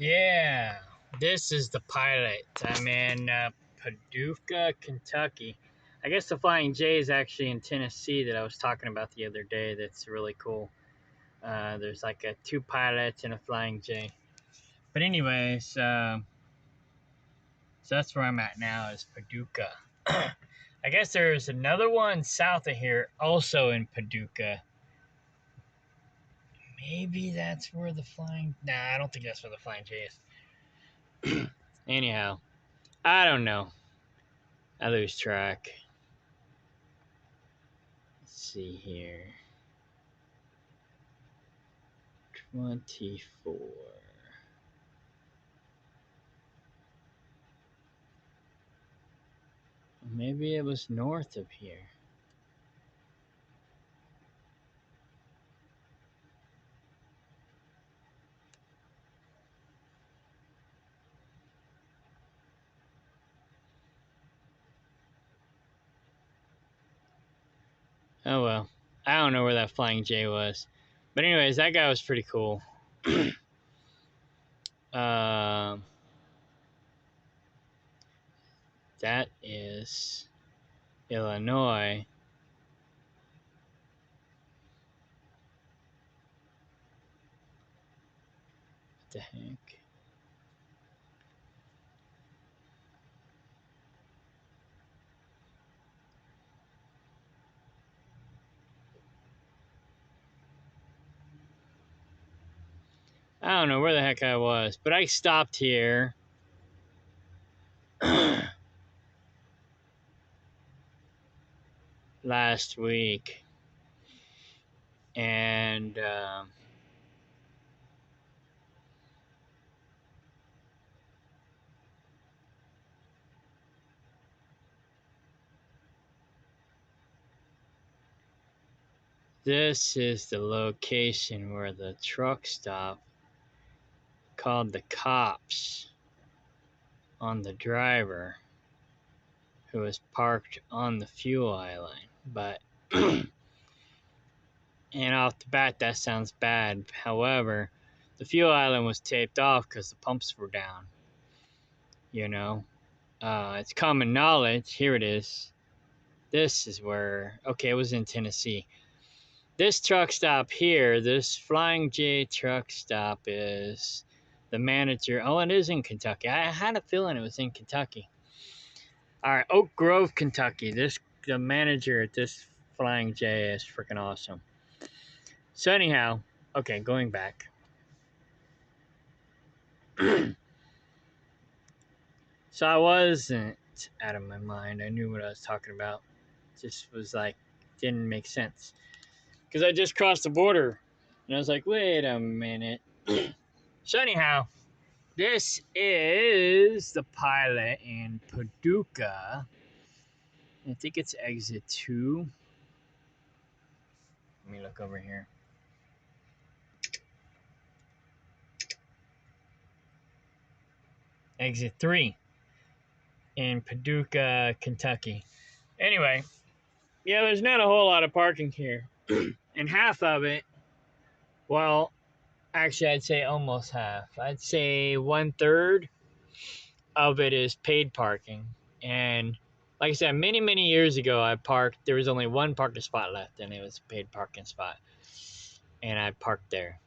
Yeah, this is the pilot. I'm in Paducah, Kentucky. I guess the Flying J is actually in Tennessee that I was talking about the other day. That's really cool. There's like two pilots and a Flying J. But anyways, so that's where I'm at now is Paducah. I guess there's another one south of here, also in Paducah. Maybe that's where the Flying... Nah, I don't think that's where the Flying J is. Anyhow, I don't know. I lose track. Let's see here. 24. Maybe it was north of here. Oh well. I don't know where that Flying J was. But anyways, that guy was pretty cool. um, that is Illinois. What the heck? I don't know where the heck I was, but I stopped here. Last week. And this is the location where the truck stop called the cops on the driver who was parked on the fuel island. But, and off the bat, that sounds bad. However, the fuel island was taped off because the pumps were down. You know, it's common knowledge. Here it is. This is where, okay, it was in Tennessee. This truck stop here, this Flying J truck stop is the manager. Oh, it is in Kentucky. I had a feeling it was in Kentucky. All right, Oak Grove, Kentucky. The manager at this Flying J is freaking awesome. So anyhow, okay, going back. So I wasn't out of my mind. I knew what I was talking about. Just was like, didn't make sense. Because I just crossed the border. And I was like, wait a minute. So anyhow, this is the pilot in Paducah. I think it's exit 2. Let me look over here. Exit 3 in Paducah, Kentucky. Anyway, yeah, there's not a whole lot of parking here. And half of it, well, actually, I'd say almost half. I'd say 1/3 of it is paid parking. And like I said, many, many years ago, I parked. There was only one parking spot left, and it was a paid parking spot. And I parked there.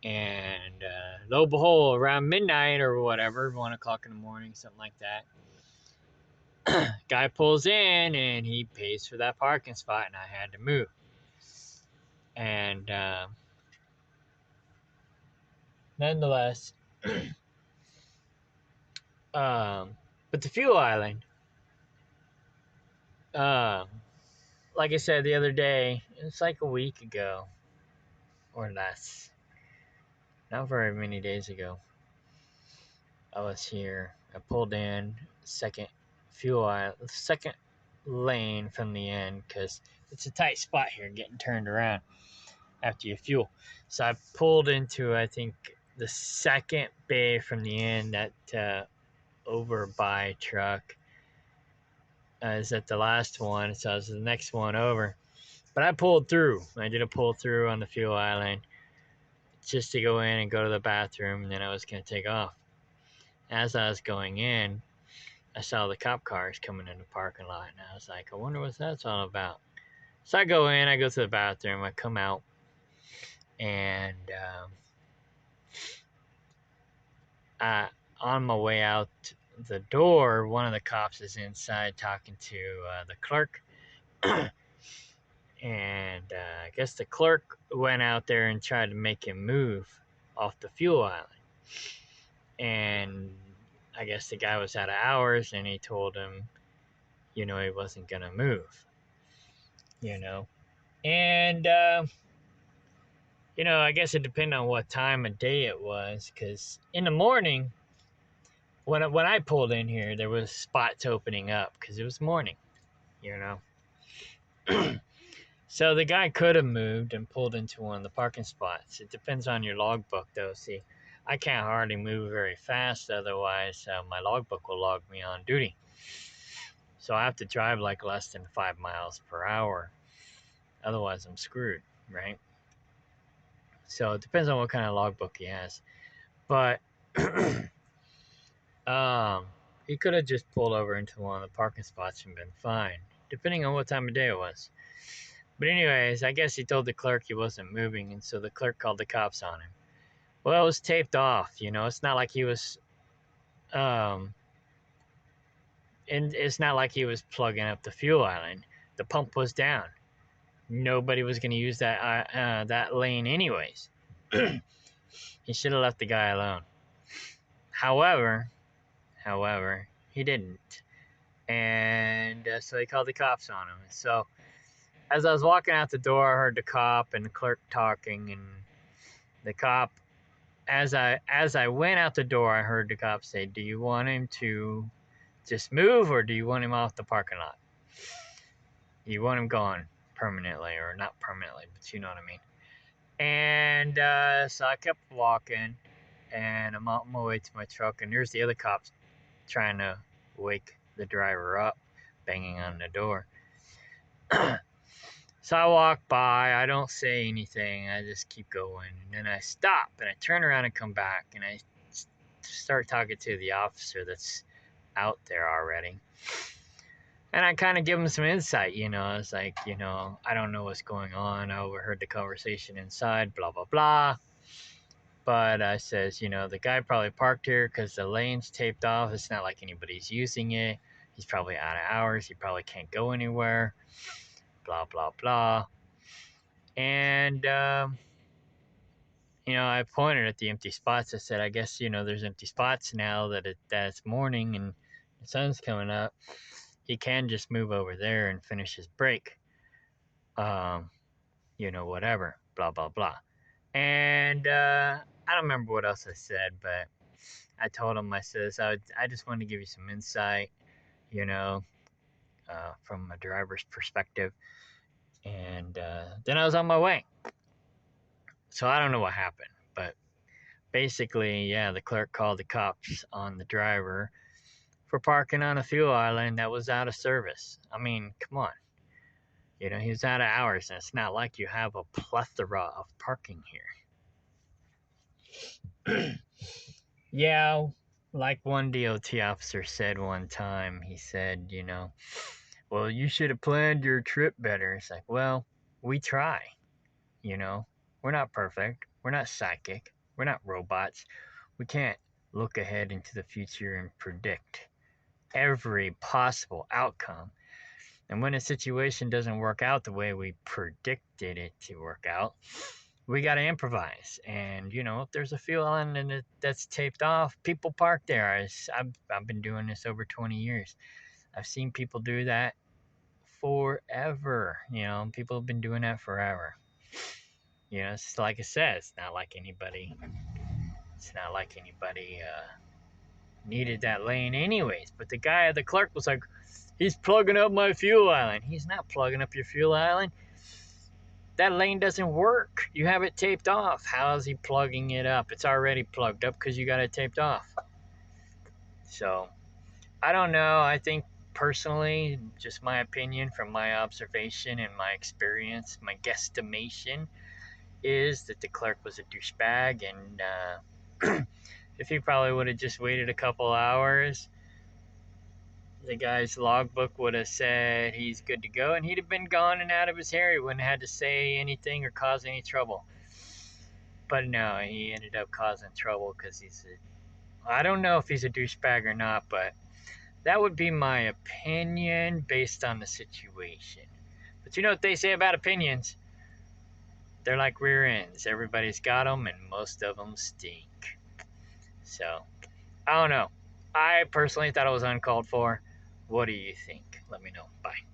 And lo and behold, around midnight or whatever, 1 o'clock in the morning, something like that, guy pulls in and he pays for that parking spot, and I had to move. And nonetheless, but the fuel island, like I said the other day, it's like a week ago or less. Not very many days ago. I was here. I pulled in second lane from the end because it's a tight spot here getting turned around after you fuel. So I pulled into, I think, the second bay from the end. That over by truck is at the last one, so it's the next one over. But I pulled through. I did a pull through on the fuel island. just to go in and go to the bathroom, and then I was going to take off. As I was going in, I saw the cop cars coming in the parking lot, and I was like, I wonder what that's all about. So I go in, I go to the bathroom, I come out, and on my way out the door, one of the cops is inside talking to the clerk. And I guess the clerk went out there and tried to make him move off the fuel island. And I guess the guy was out of hours, and he told him, he wasn't going to move, And, I guess it depended on what time of day it was, because in the morning, when I pulled in here, there was spots opening up because it was morning, So the guy could have moved and pulled into one of the parking spots. It depends on your logbook, though. See, I can't hardly move very fast, otherwise my logbook will log me on duty. So I have to drive like less than 5 miles per hour. Otherwise, I'm screwed, right? So it depends on what kind of logbook he has. But he could have just pulled over into one of the parking spots and been fine, depending on what time of day it was. But anyways, I guess he told the clerk he wasn't moving, and so the clerk called the cops on him. Well, it was taped off, It's not like he was, and it's not like he was plugging up the fuel island. The pump was down. Nobody was going to use that lane anyways. He should have left the guy alone. However, he didn't, and so they called the cops on him. So as I was walking out the door, I heard the cop and the clerk talking, and the cop, as I went out the door, I heard the cop say, "Do you want him to just move, or do you want him off the parking lot? You want him gone permanently, or not permanently, but you know what I mean." And so I kept walking, and I'm on my way to my truck, and there's the other cops trying to wake the driver up, banging on the door. So I walk by, I don't say anything, I just keep going, and then I stop, and I turn around and come back, and I start talking to the officer that's out there already. And I kind of give him some insight, It's like, I don't know what's going on, I overheard the conversation inside, blah, blah, blah. But I says, the guy probably parked here because the lane's taped off, it's not like anybody's using it, he's probably out of hours, he probably can't go anywhere, blah, blah, blah. And, I pointed at the empty spots. I said, I guess, there's empty spots now that it's morning and the sun's coming up. He can just move over there and finish his break. Whatever, blah, blah, blah. And I don't remember what else I said, but I told him, I says, I just wanted to give you some insight, from a driver's perspective. And then I was on my way. So I don't know what happened, but basically, yeah, the clerk called the cops on the driver for parking on a fuel island that was out of service. I mean, come on. He was out of hours, and it's not like you have a plethora of parking here. Yeah, like one DOT officer said one time, he said, well, you should have planned your trip better. It's like, well, we try, We're not perfect. We're not psychic. We're not robots. We can't look ahead into the future and predict every possible outcome. And when a situation doesn't work out the way we predicted it to work out, we got to improvise. And, if there's a fuel island that's taped off, people park there. I've been doing this over 20 years. I've seen people do that forever. People have been doing that forever. It's like I said, it's not like anybody needed that lane anyways. But the clerk was like, he's plugging up my fuel island. He's not plugging up your fuel island. That lane doesn't work. You have it taped off. How is he plugging it up? It's already plugged up because you got it taped off. So, I don't know. I think personally, just my opinion from my observation and my experience, my guesstimation, is that the clerk was a douchebag, and if he probably would have just waited a couple hours, the guy's logbook would have said he's good to go, and he'd have been gone and out of his hair. He wouldn't have had to say anything or cause any trouble. But no, he ended up causing trouble because I don't know if he's a douchebag or not, but that would be my opinion based on the situation. But you know what they say about opinions? They're like rear ends. Everybody's got them, and most of them stink. So, I don't know. I personally thought it was uncalled for. What do you think? Let me know. Bye.